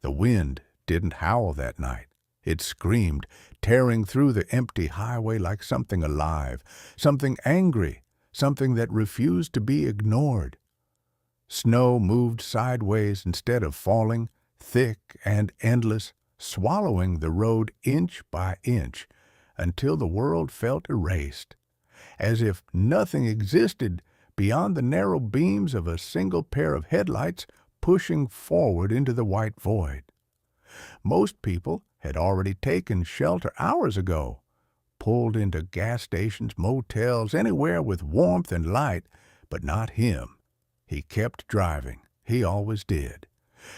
The wind didn't howl that night. It screamed, tearing through the empty highway like something alive, something angry, something that refused to be ignored. Snow moved sideways instead of falling, thick and endless, swallowing the road inch by inch, until the world felt erased, as if nothing existed beyond the narrow beams of a single pair of headlights pushing forward into the white void. Most people had already taken shelter hours ago, pulled into gas stations, motels, anywhere with warmth and light, but not him. He kept driving. He always did.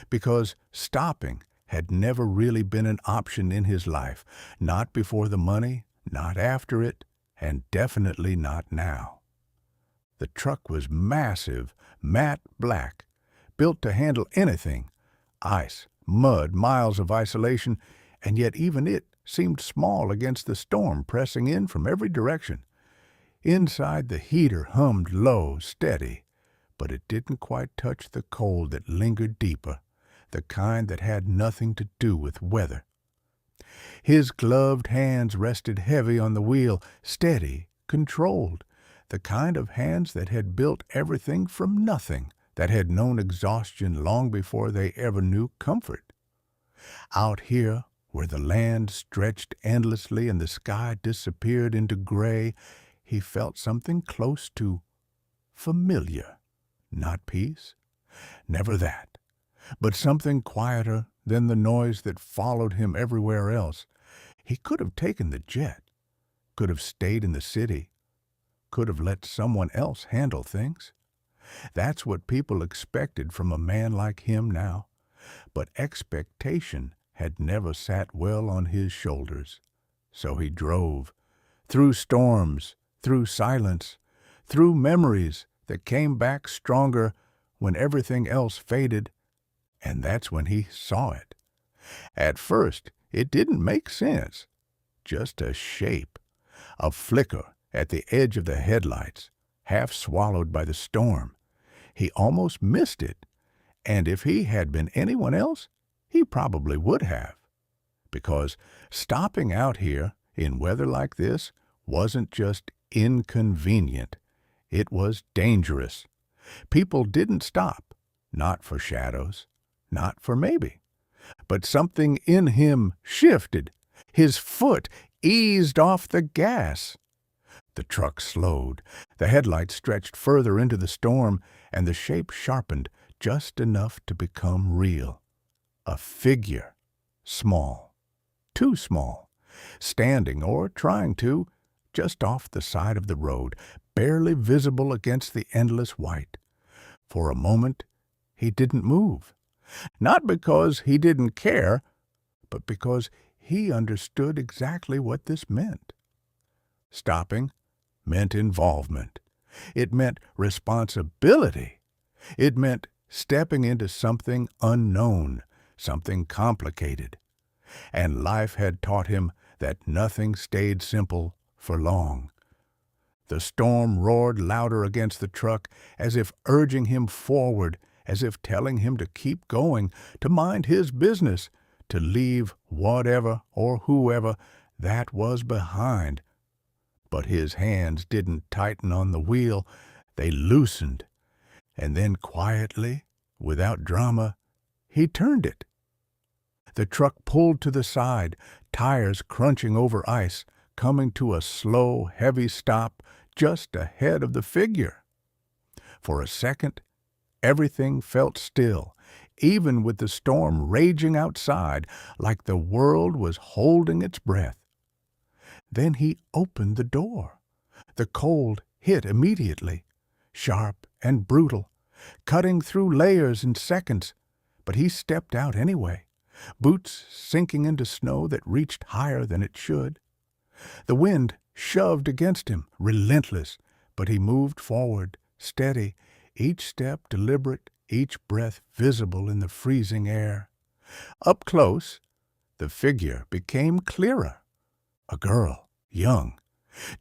Because stopping had never really been an option in his life, not before the money, not after it, and definitely not now. The truck was massive, matte black, built to handle anything: ice, mud, miles of isolation, and yet even it seemed small against the storm pressing in from every direction. Inside, the heater hummed low, steady, but it didn't quite touch the cold that lingered deeper, the kind that had nothing to do with weather. His gloved hands rested heavy on the wheel, steady, controlled, the kind of hands that had built everything from nothing, that had known exhaustion long before they ever knew comfort. Out here, where the land stretched endlessly and the sky disappeared into gray, he felt something close to familiar. Not peace, never that, but something quieter than the noise that followed him everywhere else. He could have taken the jet, could have stayed in the city, could have let someone else handle things. That's what people expected from a man like him now, but expectation had never sat well on his shoulders. So he drove, through storms, through silence, through memories that came back stronger when everything else faded, and that's when he saw it. At first, it didn't make sense. Just a shape, a flicker at the edge of the headlights, half swallowed by the storm. He almost missed it, and if he had been anyone else, he probably would have. Because stopping out here in weather like this wasn't just inconvenient. It was dangerous. People didn't stop, not for shadows, not for maybe. But something in him shifted. His foot eased off the gas. The truck slowed. The headlights stretched further into the storm, and the shape sharpened just enough to become real. A figure, small, too small, standing or trying to, just off the side of the road, barely visible against the endless white. For a moment, he didn't move. Not because he didn't care, but because he understood exactly what this meant. Stopping meant involvement. It meant responsibility. It meant stepping into something unknown, something complicated. And life had taught him that nothing stayed simple for long. The storm roared louder against the truck, as if urging him forward, as if telling him to keep going, to mind his business, to leave whatever or whoever that was behind. But his hands didn't tighten on the wheel. They loosened. And then quietly, without drama, he turned it. The truck pulled to the side, tires crunching over ice, coming to a slow, heavy stop just ahead of the figure. For a second, everything felt still, even with the storm raging outside, like the world was holding its breath. Then he opened the door. The cold hit immediately, sharp and brutal, cutting through layers in seconds, but he stepped out anyway, boots sinking into snow that reached higher than it should. The wind shoved against him, relentless, but he moved forward, steady, each step deliberate, each breath visible in the freezing air. Up close, the figure became clearer. A girl, young,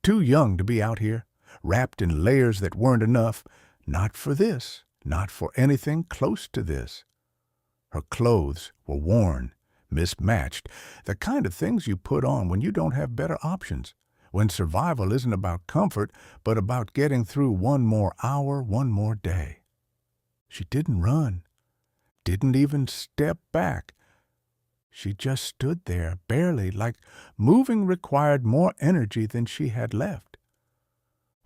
too young to be out here, wrapped in layers that weren't enough, not for this, not for anything close to this. Her clothes were worn, mismatched, the kind of things you put on when you don't have better options, when survival isn't about comfort, but about getting through one more hour, one more day. She didn't run, didn't even step back. She just stood there, barely, like moving required more energy than she had left.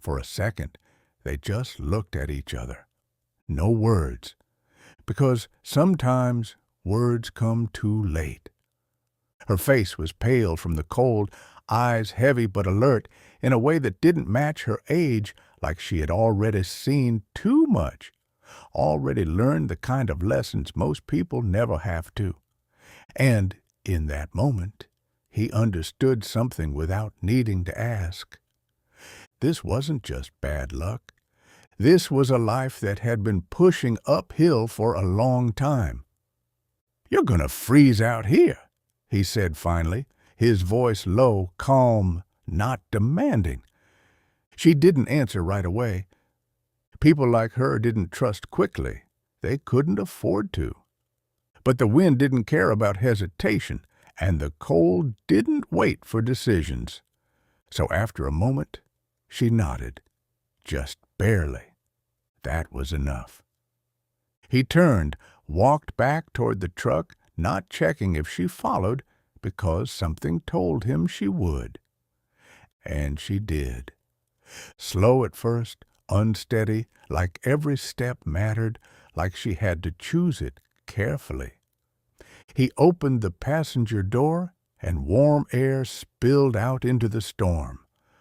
For a second, they just looked at each other. No words, because sometimes words come too late. Her face was pale from the cold, eyes heavy but alert, in a way that didn't match her age, like she had already seen too much, already learned the kind of lessons most people never have to. And in that moment, he understood something without needing to ask. This wasn't just bad luck. This was a life that had been pushing uphill for a long time. "You're going to freeze out here," he said finally, his voice low, calm, not demanding. She didn't answer right away. People like her didn't trust quickly. They couldn't afford to. But the wind didn't care about hesitation, and the cold didn't wait for decisions. So after a moment, she nodded, just barely. That was enough. He turned, walked back toward the truck, not checking if she followed, because something told him she would. And she did. Slow at first, unsteady, like every step mattered, like she had to choose it carefully. He opened the passenger door, and warm air spilled out into the storm,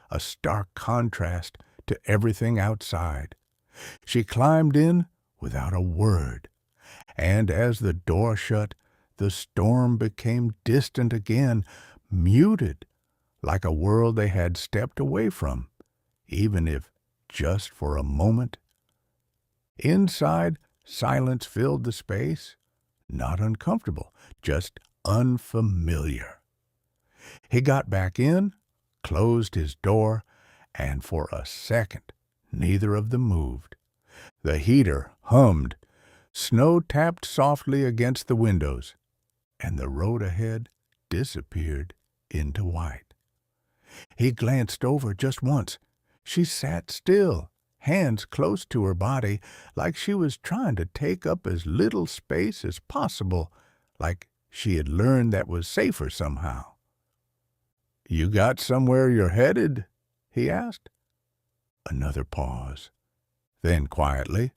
a stark contrast to everything outside. She climbed in without a word, and as the door shut, the storm became distant again, muted, like a world they had stepped away from, even if just for a moment. Inside, silence filled the space, not uncomfortable, just unfamiliar. He got back in, closed his door, and for a second, neither of them moved. The heater hummed, snow tapped softly against the windows, and the road ahead disappeared into white. He glanced over just once. She sat still, hands close to her body, like she was trying to take up as little space as possible, like she had learned that was safer somehow. "You got somewhere you're headed?" he asked. Another pause. Then quietly,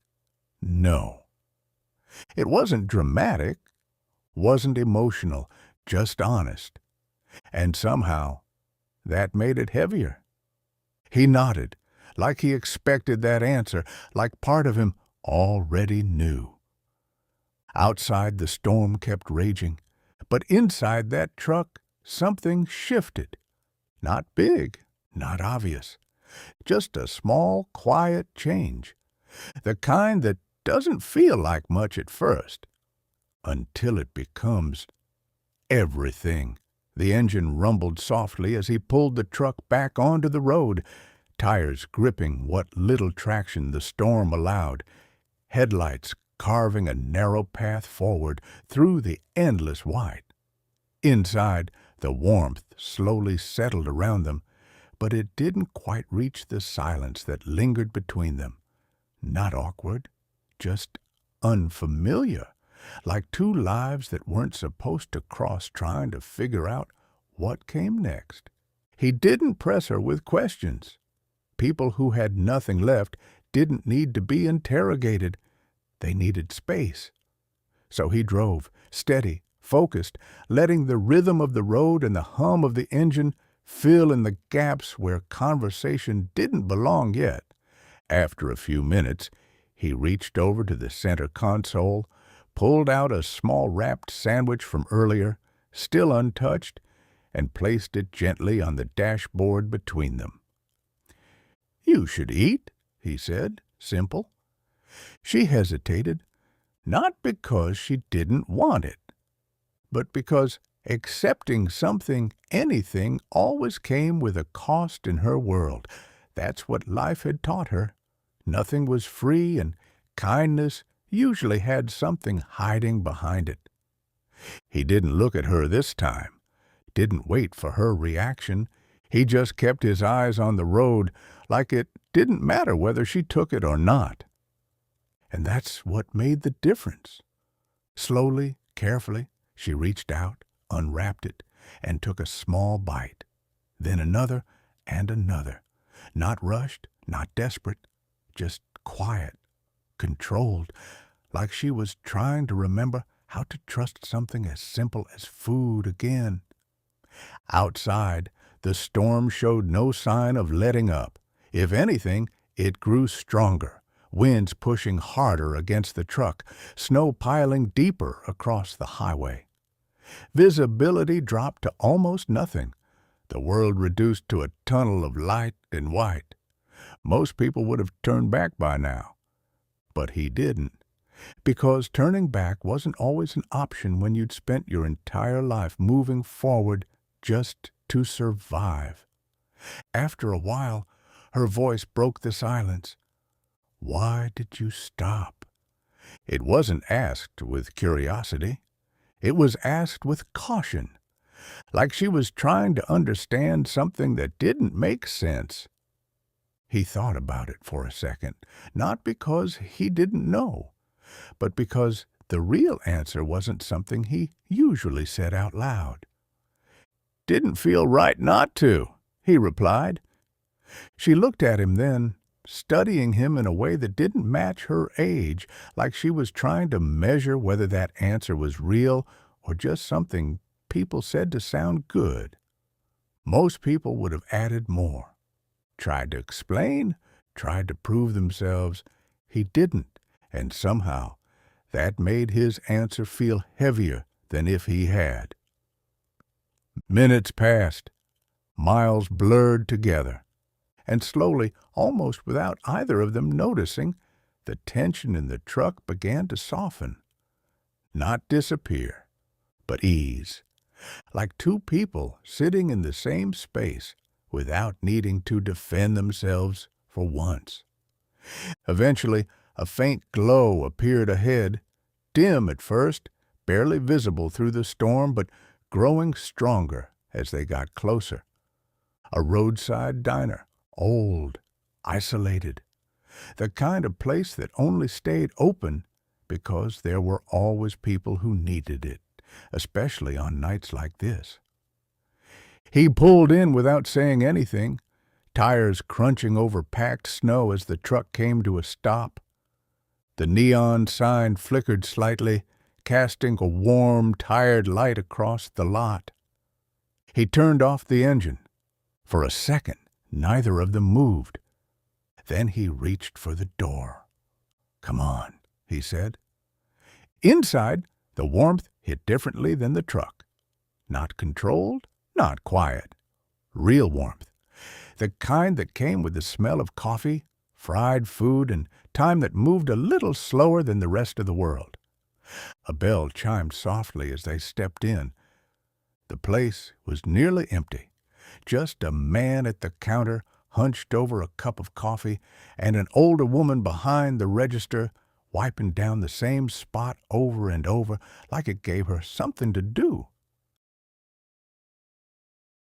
"No." It wasn't dramatic, wasn't emotional, just honest. And somehow, that made it heavier. He nodded, like he expected that answer, like part of him already knew. Outside, the storm kept raging, but inside that truck, something shifted. Not big, not obvious. Just a small, quiet change. The kind that doesn't feel like much at first, until it becomes everything. The engine rumbled softly as he pulled the truck back onto the road, tires gripping what little traction the storm allowed, headlights carving a narrow path forward through the endless white. Inside, the warmth slowly settled around them, but it didn't quite reach the silence that lingered between them. Not awkward, just unfamiliar, like two lives that weren't supposed to cross trying to figure out what came next. He didn't press her with questions. People who had nothing left didn't need to be interrogated. They needed space. So he drove, steady, focused, letting the rhythm of the road and the hum of the engine fill in the gaps where conversation didn't belong yet. After a few minutes, he reached over to the center console, pulled out a small wrapped sandwich from earlier, still untouched, and placed it gently on the dashboard between them. "You should eat," he said, simple. She hesitated, not because she didn't want it, but because accepting something, anything, always came with a cost in her world. That's what life had taught her. Nothing was free, and kindness, usually had something hiding behind it. He didn't look at her this time, didn't wait for her reaction. He just kept his eyes on the road like it didn't matter whether she took it or not. And that's what made the difference. Slowly, carefully, she reached out, unwrapped it, and took a small bite. Then another and another. Not rushed, not desperate, just quiet, controlled, like she was trying to remember how to trust something as simple as food again. Outside, the storm showed no sign of letting up. If anything, it grew stronger, winds pushing harder against the truck, snow piling deeper across the highway. Visibility dropped to almost nothing, the world reduced to a tunnel of light and white. Most people would have turned back by now, but he didn't, because turning back wasn't always an option when you'd spent your entire life moving forward just to survive. After a while, her voice broke the silence. "Why did you stop?" It wasn't asked with curiosity. It was asked with caution, like she was trying to understand something that didn't make sense. He thought about it for a second, not because he didn't know, but because the real answer wasn't something he usually said out loud. "Didn't feel right not to," he replied. She looked at him then, studying him in a way that didn't match her age, like she was trying to measure whether that answer was real or just something people said to sound good. Most people would have added more, tried to explain, tried to prove themselves. He didn't, and somehow that made his answer feel heavier than if he had. Minutes passed, miles blurred together, and slowly, almost without either of them noticing, the tension in the truck began to soften. Not disappear, but ease, like two people sitting in the same space without needing to defend themselves for once. Eventually, a faint glow appeared ahead, dim at first, barely visible through the storm, but growing stronger as they got closer. A roadside diner, old, isolated, the kind of place that only stayed open because there were always people who needed it, especially on nights like this. He pulled in without saying anything, tires crunching over packed snow as the truck came to a stop. The neon sign flickered slightly, casting a warm, tired light across the lot. He turned off the engine. For a second, neither of them moved. Then he reached for the door. "Come on," he said. Inside, the warmth hit differently than the truck. Not controlled, not quiet. Real warmth. The kind that came with the smell of coffee, fried food, and time that moved a little slower than the rest of the world. A bell chimed softly as they stepped in. The place was nearly empty. Just a man at the counter, hunched over a cup of coffee, and an older woman behind the register, wiping down the same spot over and over, like it gave her something to do.